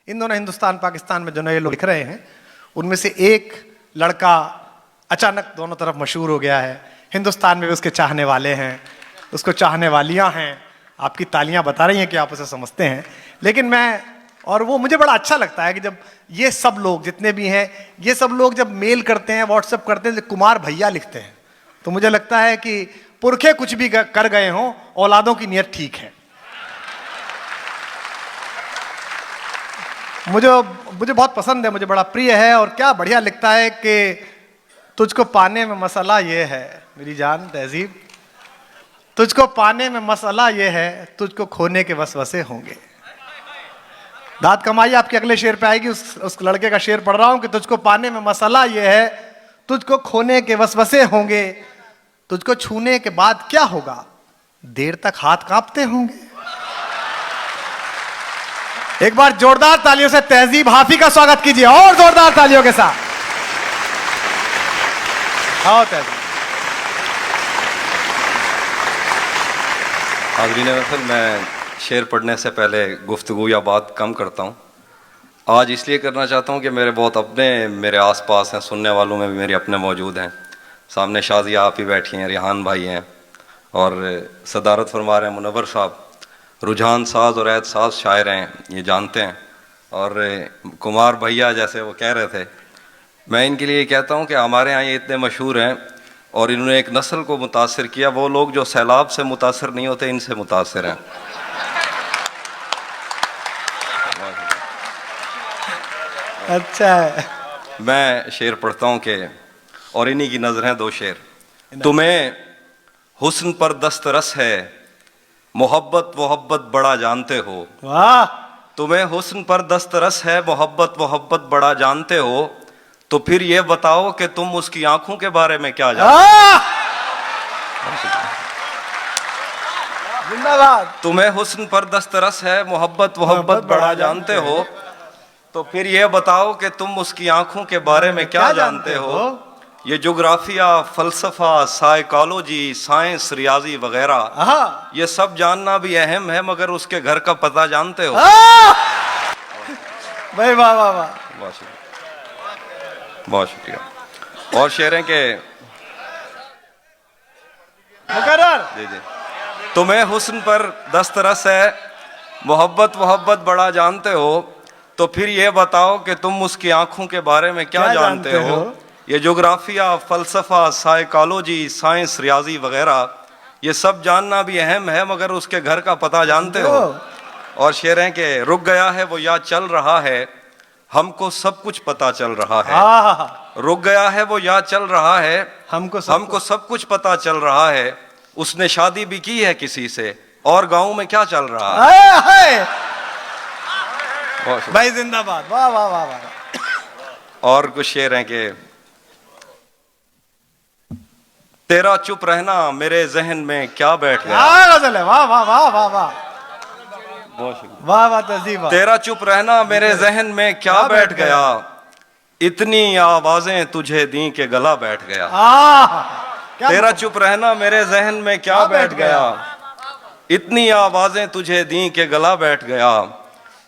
इन दोनों हिंदुस्तान पाकिस्तान में जो नए लोग लिख रहे हैं, उनमें से एक लड़का अचानक दोनों तरफ मशहूर हो गया है। हिंदुस्तान में भी उसके चाहने वाले हैं, उसको चाहने वालियां हैं। आपकी तालियां बता रही हैं कि आप उसे समझते हैं। लेकिन और वो मुझे बड़ा अच्छा लगता है कि जब ये सब लोग जितने भी हैं, ये सब लोग जब मेल करते हैं, व्हाट्सएप करते हैं, कुमार भैया लिखते हैं, तो मुझे लगता है कि पुरखे कुछ भी कर गए हों, औलादों की नीयत ठीक है। मुझे बहुत पसंद है, मुझे बड़ा प्रिय है। और क्या बढ़िया लिखता है कि तुझको पाने में मसला ये है मेरी जान तहजीब, तुझको पाने में मसला ये है, तुझको खोने के वसवसे होंगे। दाद कमाई आपके अगले शेर पे आएगी। उस लड़के का शेर पढ़ रहा हूं कि तुझको पाने में मसला ये है, तुझको खोने के वसवसे होंगे, तुझको छूने के बाद क्या होगा, देर तक हाथ कांपते होंगे। एक बार जोरदार तालियों से तहजीब हाफी का स्वागत कीजिए, और जोरदार तालियों के साथ। हाँ तहजीब। हाज़रीन महफ़िल, मैं शेर पढ़ने से पहले गुफ्तगू या बात कम करता हूँ। आज इसलिए करना चाहता हूँ कि मेरे आसपास हैं, सुनने वालों में भी मेरे अपने मौजूद हैं। सामने शाजिया आप ही बैठी हैं, रिहान भाई हैं, और सदारत फरमा रहे हैं मुनव्वर साहब। रुझान साज और ऐद साज शायर हैं, ये जानते हैं। और कुमार भैया जैसे वो कह रहे थे, मैं इनके लिए कहता हूँ कि हमारे यहाँ ये इतने मशहूर हैं और इन्होंने एक नस्ल को मुतासिर किया। वो लोग जो सैलाब से मुतासिर नहीं होते, इनसे मुतासिर हैं। अच्छा है। मैं शेर पढ़ता हूँ कि, और इन्हीं की नजर हैं दो शेर। तुम्हें हुस्न पर दस्तरस है, मोहब्बत बड़ा जानते हो। वाह। तुम्हें हुस्न पर दस्तरस है, मोहब्बत बड़ा जानते हो, तो फिर ये बताओ कि तुम उसकी आंखों के बारे में क्या जानते हो। जिंदाबाद। तुम्हें हुस्न पर दस्तरस है, मोहब्बत बड़ा जानते हो, तो फिर ये बताओ कि तुम उसकी आंखों के बारे में क्या जानते हो। ये जोग्राफिया, फलसफा, साइकोलॉजी, साइंस, रियाजी वगैरह, ये सब जानना भी अहम है, मगर उसके घर का पता जानते हो। भाई वाह वाह वाह, बहुत शुक्रिया। और शेर हैं के जी जी। तुम्हें हुस्न पर दस्तरस है, मोहब्बत बड़ा जानते हो, तो फिर ये बताओ कि तुम उसकी आंखों के बारे में क्या जानते हो। ये जोग्राफिया, फलसफा, साइकोलॉजी, साइंस, रियाजी वगैरह, ये सब जानना भी अहम है, मगर उसके घर का पता जानते हो। और शेर हैं कि रुक गया है वो या चल रहा है, हमको सब कुछ पता चल रहा है। रुक गया है वो या चल रहा है, हमको सब कुछ पता चल रहा है। उसने शादी भी की है किसी से, और गांव में क्या चल रहा है। भाई जिंदाबाद, वाह वाह वाह वाह। और कुछ शेर हैं कि तेरा चुप रहना मेरे जहन में क्या बैठ गया। गजल है, वाह वाह वाह वाह वाह, वाह वाह तहजीब। तेरा चुप रहना मेरे जहन में क्या बैठ गया, इतनी आवाजें तुझे दी के गला बैठ गया। तेरा चुप रहना मेरे जहन में क्या बैठ गया, इतनी आवाजें तुझे दी के गला बैठ गया।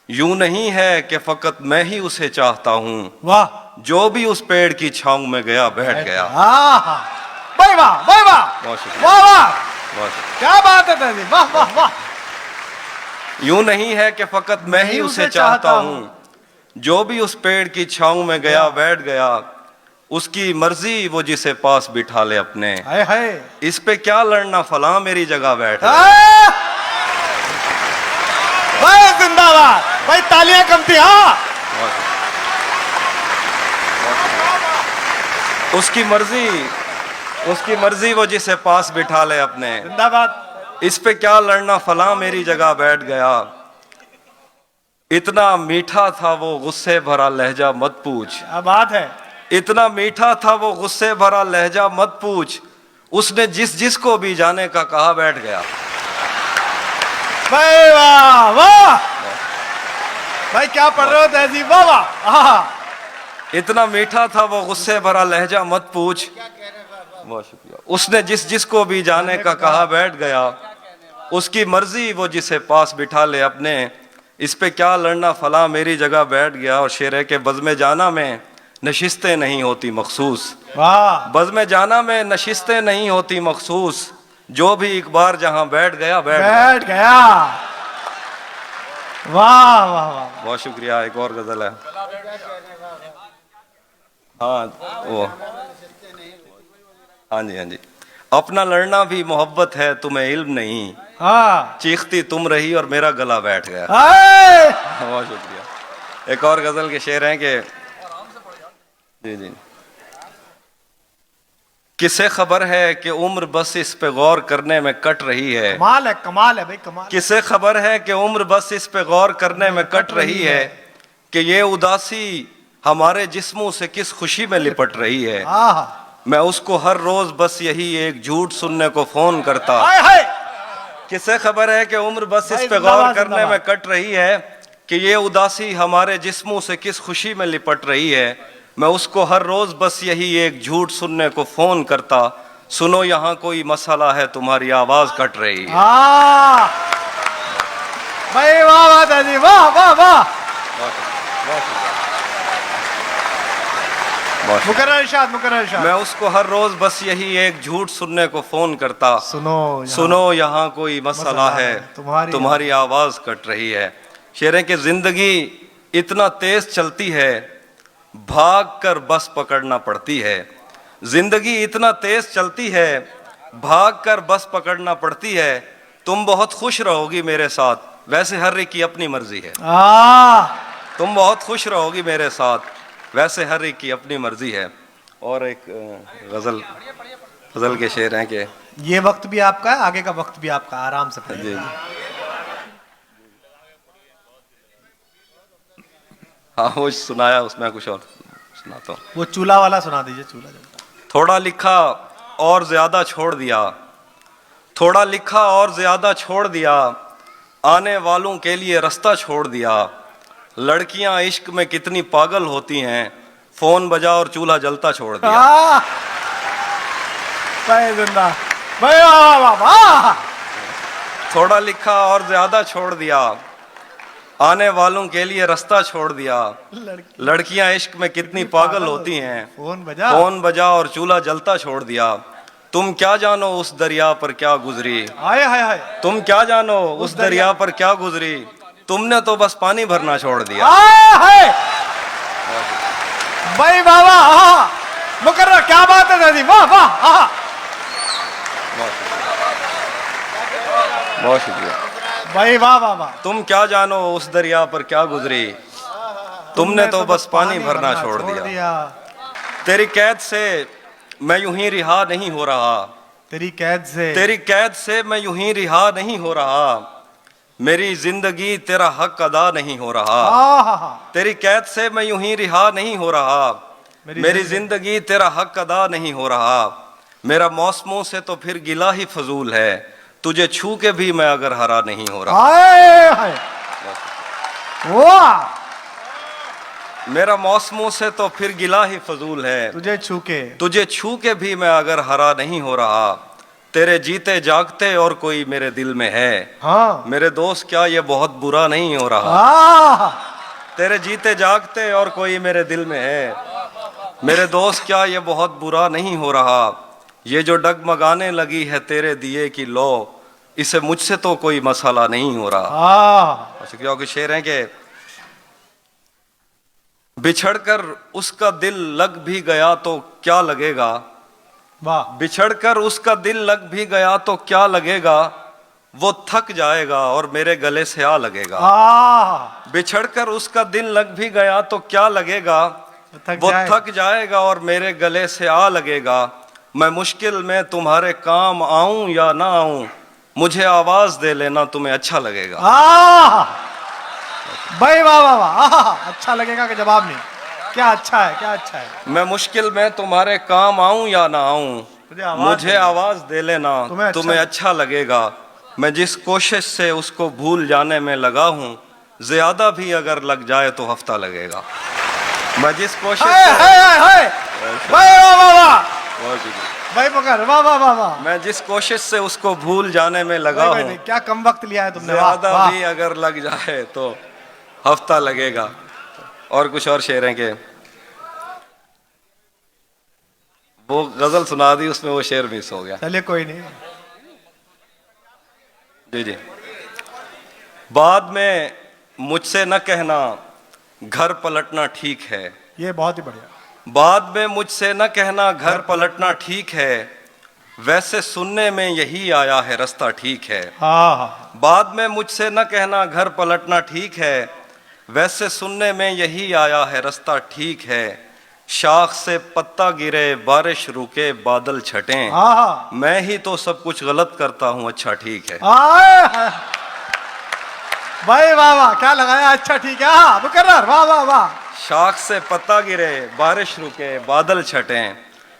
यूं नहीं है कि फकत मैं ही उसे चाहता हूँ, वाह, जो भी उस पेड़ की छांव में गया बैठ गया। वाह वाह वाह वाह, वाह वाह, क्या बात है तहजीब, वाह वाह वाह। यूं नहीं है कि फकत मैं ही उसे चाहता हूँ, जो भी उस पेड़ की छांव में गया बैठ गया। उसकी मर्जी वो जिसे पास बिठा ले अपने, इस पे क्या लड़ना फला मेरी जगह बैठ। भाई जिंदाबाद, भाई तालियां कम थी। उसकी मर्जी वो जिसे पास बिठा ले अपने, जिंदाबाद। इस पे क्या लड़ना फला मेरी जगह बैठ गया। इतना मीठा था वो गुस्से भरा लहजा मत पूछ, क्या बात है। इतना मीठा था वो गुस्से भरा लहजा मत पूछ, उसने जिसको भी जाने का कहा बैठ गया। भाई वाह वाह, भाई क्या पढ़ रहे हो तहजीब, वाह वाह। इतना मीठा था वो गुस्से भरा लहजा मत पूछ, बहुत शुक्रिया। उसने जिसको भी जाने का कहा बैठ गया। उसकी मर्जी वो जिसे पास बिठा ले अपने, इस पे क्या लड़ना, फला मेरी जगह बैठ गया। और शेर है कि बज़्म जाना में नशिस्तें नहीं होती मखसूस, वाह बज़्म जाना में नशिस्तें नहीं होती मखसूस, जो भी एक बार जहां बैठ गया बैठ गया। बैठ गया। वाह वाह वाह। बहुत शुक्रिया। एक और गजल है। हाँ वो, हाँ जी हाँ जी। अपना लड़ना भी मोहब्बत है, तुम्हें इल्म नहीं, हाँ चीखती तुम रही और मेरा गला बैठ गया। हाय। बहुत शुक्रिया। एक और गजल के शेर हैं कि जी जी, किसे खबर है कि उम्र बस इस पे गौर करने में कट रही है, कमाल है भाई कमाल। किसे खबर है कि उम्र बस इस पे गौर करने में कट रही है, कि ये उदासी हमारे जिस्मों से किस खुशी में लिपट रही है। हाँ मैं उसको हर रोज बस यही एक झूठ सुनने को फोन करता। हाय हाय। किसे खबर है कि उम्र बस इस भाई पे जिंदाबाद, गौर करने में जिंदाबाद। कट रही है, कि ये उदासी हमारे जिस्मों से किस खुशी में लिपट रही है। मैं उसको हर रोज बस यही एक झूठ सुनने को फोन करता। सुनो यहाँ कोई मसला है, तुम्हारी आवाज कट रही है। हाँ भाई वाह वाह दादी वाह वाह वाह। मुकर्रर इरशाद मुकर्रर इरशाद। मैं उसको हर रोज बस यही एक झूठ सुनने को फोन करता। सुनो यहाँ कोई मसला है, तुम्हारी आवाज कट रही है। शेरें कि जिंदगी इतना तेज चलती है, भाग कर बस पकड़ना पड़ती है। जिंदगी इतना तेज चलती है, भाग कर बस पकड़ना पड़ती है। तुम बहुत खुश रहोगी मेरे साथ, वैसे हर एक की अपनी मर्जी है। तुम बहुत खुश रहोगी मेरे साथ, वैसे हर एक की अपनी मर्जी है। और एक गजल के शेर हैं कि ये वक्त भी आपका है, आगे का वक्त भी आपका, आराम से पढ़िए। जी हाँ वो सुनाया, उसमें कुछ और सुनाता हूँ। वो चूल्हा वाला सुना दीजिए, चूल्हा जलता। थोड़ा लिखा और ज्यादा छोड़ दिया, थोड़ा लिखा और ज्यादा छोड़ दिया, आने वालों के लिए रास्ता छोड़ दिया। लड़कियां इश्क में कितनी पागल होती हैं, फोन बजा और चूल्हा जलता छोड़ दिया। भाई जिंदा भाई वाह वाह वाह। थोड़ा लिखा और ज्यादा छोड़ दिया, आने वालों के लिए रास्ता छोड़ दिया। लड़कियां इश्क में कितनी पागल होती हैं, फोन बजा और चूल्हा जलता छोड़ दिया। तुम क्या जानो उस दरिया पर क्या गुजरी, हाय हाय हाय। तुम क्या जानो उस दरिया पर क्या गुजरी, तुमने तो बस पानी भरना छोड़ दिया। हाय भाई वाह वाह। मुकर्रर क्या बात है दादी, वाह वाह। बहुत शुक्रिया भाई वाह वाह वाह। तुम क्या जानो उस दरिया पर क्या गुजरी, तुमने तो बस पानी भरना छोड़ दिया। तेरी कैद से मैं यूं ही रिहा नहीं हो रहा, तेरी कैद से मैं यूं ही रिहा नहीं हो रहा। मेरी जिंदगी तेरा हक अदा नहीं हो रहा। तेरी कैद से मैं यूं ही रिहा नहीं हो रहा। मेरी जिंदगी तेरा हक अदा नहीं हो रहा। मेरा मौसमों से तो फिर गिला ही फजूल है, तुझे छू के भी मैं अगर हरा नहीं हो रहा। वाह। मेरा मौसमों से तो फिर गिला ही फजूल है, तुझे छू के भी मैं अगर हरा नहीं हो रहा। तेरे जीते जागते और कोई मेरे दिल में है, हाँ। मेरे दोस्त क्या ये बहुत बुरा नहीं हो रहा। तेरे जीते जागते और कोई मेरे दिल में है, मेरे दोस्त क्या ये बहुत बुरा नहीं हो रहा। ये जो डगमगाने लगी है तेरे दिए की लो, इसे मुझसे तो कोई मसला नहीं हो रहा। क्योंकि शेर है कि बिछड़कर उसका दिल लग भी गया तो क्या लगेगा, बिछड़कर उसका दिल लग भी गया तो क्या लगेगा। वो थक जाएगा और मेरे गले से आ लगेगा। बिछड़कर उसका दिल लग भी गया तो क्या लगेगा, वो थक जाएगा और मेरे गले से आ लगेगा। मैं मुश्किल में तुम्हारे काम आऊं या ना आऊं, मुझे आवाज दे लेना तुम्हें अच्छा लगेगा। भाई वाह वाह वाह। अच्छा लगेगा कि जवाब नहीं, क्या अच्छा है, क्या अच्छा है। मैं मुश्किल में तुम्हारे काम आऊं या ना आऊं, मुझे आवाज दे लेना तुम्हें अच्छा लगेगा। मैं जिस कोशिश से उसको भूल जाने में लगा हूं, ज्यादा भी अगर लग जाए तो हफ्ता लगेगा। मैं जिस कोशिश भाई पकड़ वाह वाह वाह वाह। मैं जिस कोशिश से उसको भूल जाने में लगा हूं, क्या कम वक्त लिया है तुमने। ज्यादा भी अगर लग जाए तो हफ्ता लगेगा। और कुछ और शेर हैं के वो गजल सुना दी, उसमें वो शेर मिस हो गया। चलिए कोई नहीं। जी जी। बाद में मुझसे न कहना घर पलटना ठीक है। ये बहुत ही बढ़िया। बाद में मुझसे न कहना घर पलटना ठीक है, वैसे सुनने में यही आया है रास्ता ठीक है। हाँ हाँ। बाद में मुझसे न कहना घर पलटना ठीक है, वैसे सुनने में यही आया है रास्ता ठीक है। शाख से पत्ता गिरे बारिश रुके बादल छटें, हाँ हाँ। मैं ही तो सब कुछ गलत करता हूँ अच्छा ठीक है। भाई वाह वाह, क्या लगाया, अच्छा ठीक है। हाँ मुकर्रर, वाह वाह वाह। शाख से पत्ता गिरे बारिश रुके बादल छटें,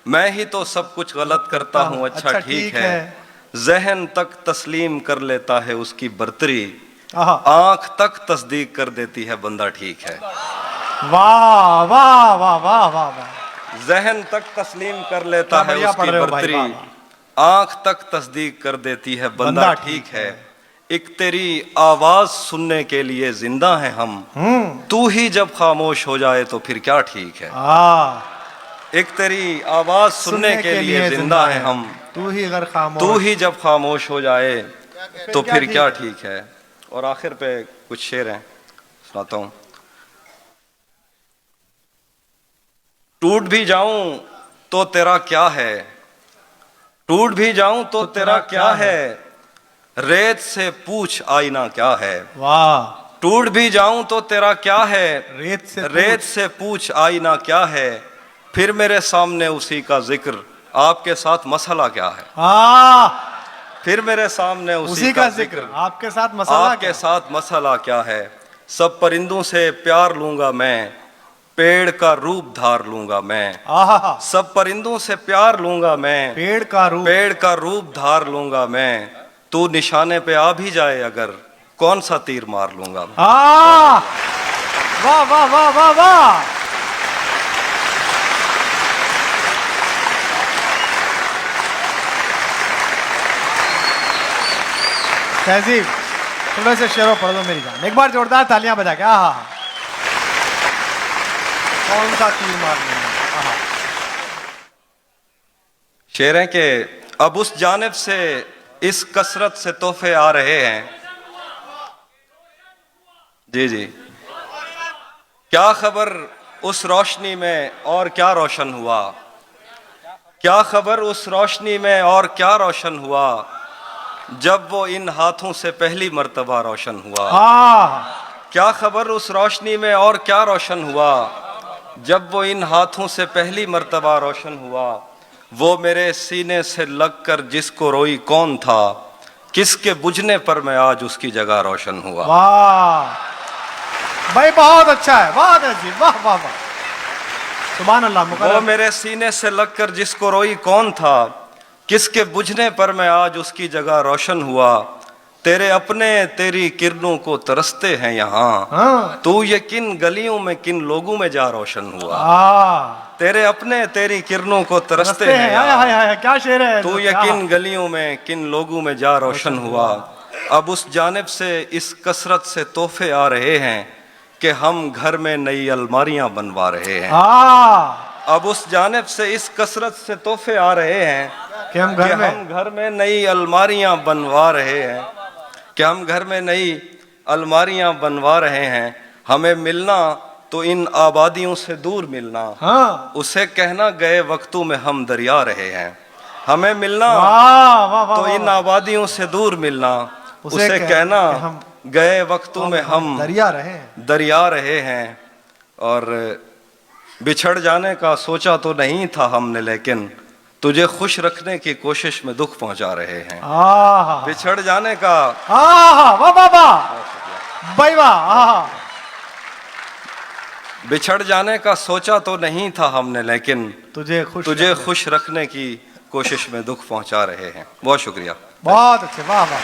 मैं ही तो सब कुछ गलत करता हूँ अच्छा ठीक है। जहन तक तस्लीम कर लेता है उसकी बर्तरी, आंख तक तस्दीक कर देती है बंदा ठीक है। वाह वाह वाह वाह वाह वाह। जहन तक तस्लीम कर लेता है उसकी बर्तरी, आंख तक तस्दीक कर देती है बंदा ठीक है। एक तेरी आवाज सुनने के लिए जिंदा है हम, तू ही जब खामोश हो जाए तो फिर क्या ठीक है। एक तेरी आवाज सुनने के लिए जिंदा है हम, तू ही अगर खामोश, तू ही जब खामोश हो जाए तो फिर क्या ठीक है। और आखिर पे कुछ शेर हैं, सुनाता हूं। टूट भी जाऊं तो तेरा क्या है, टूट भी जाऊं तो तेरा क्या है, रेत से पूछ आईना क्या है। वाह। टूट भी जाऊं तो तेरा क्या है, रेत से पूछ आईना क्या है, फिर मेरे सामने उसी का जिक्र आपके साथ मसला क्या है। फिर मेरे सामने उसी का जिक्र आपके साथ मसला क्या है। सब परिंदों से प्यार लूंगा मैं, पेड़ का रूप धार लूंगा मैं। सब परिंदों से प्यार लूंगा मैं, पेड़ का रूप धार लूंगा मैं। तू निशाने पे आ भी जाए अगर, कौन सा तीर मार लूंगा मैं। वाह वाह वाह वाह वाह। तहजीब, थोड़े से शेरों पढ़ दो मेरी जान, एक बार जोरदार तालियां बजा के। कौन सा तीर मार लूंगा। शेर है कि अब उस जानिब से इस कसरत से तोहफे आ रहे हैं। जी जी। क्या खबर उस रोशनी में और क्या रोशन हुआ, क्या खबर उस रोशनी में और क्या रोशन हुआ, जब वो इन हाथों से पहली मर्तबा रोशन हुआ। क्या खबर उस रोशनी में और क्या रोशन हुआ, जब वो इन हाथों से पहली मर्तबा रोशन हुआ। वो मेरे सीने से लगकर जिसको रोई कौन था, किसके बुझने पर मैं आज उसकी जगह रोशन हुआ। वाह भाई, बहुत अच्छा है, बहुत अच्छी, वाह वाह वाह, सुभान अल्लाह। वो मेरे सीने से लगकर जिसको रोई कौन था, किसके बुझने पर मैं आज उसकी जगह रोशन हुआ। तेरे अपने तेरी किरणों को तरसते हैं यहाँ, तू ये किन गलियों में किन लोगों में जा रोशन हुआ। तेरे अपने तेरी किरणों को तरसते हैं यहाँ, क्या शेर है। तू ये किन गलियों में किन लोगों में जा रोशन हुआ। अब उस जानिब से इस कसरत से तोहफे आ रहे हैं कि हम घर में नई अलमारियां बनवा रहे हैं। अब उस जानिब से इस कसरत से तोहफे आ रहे हैं कि हम घर में नई अलमारियां बनवा रहे हैं, कि हम घर में नई अलमारियां बनवा रहे हैं। हमें मिलना तो इन आबादियों से दूर मिलना, उसे कहना गए वक्तों में हम दरिया रहे हैं। हमें मिलना तो इन आबादियों से दूर मिलना, उसे कहना गए वक्तों में हम दरिया रहे हैं। और बिछड़ जाने का सोचा तो नहीं था हमने, लेकिन तुझे खुश रखने की कोशिश में दुख पहुंचा रहे हैं। बिछड़ जाने का बिछड़ जाने का सोचा तो नहीं था हमने, लेकिन तुझे खुश रखने की कोशिश में दुख पहुंचा रहे हैं। बहुत शुक्रिया। बहुत अच्छे, वाह वाह।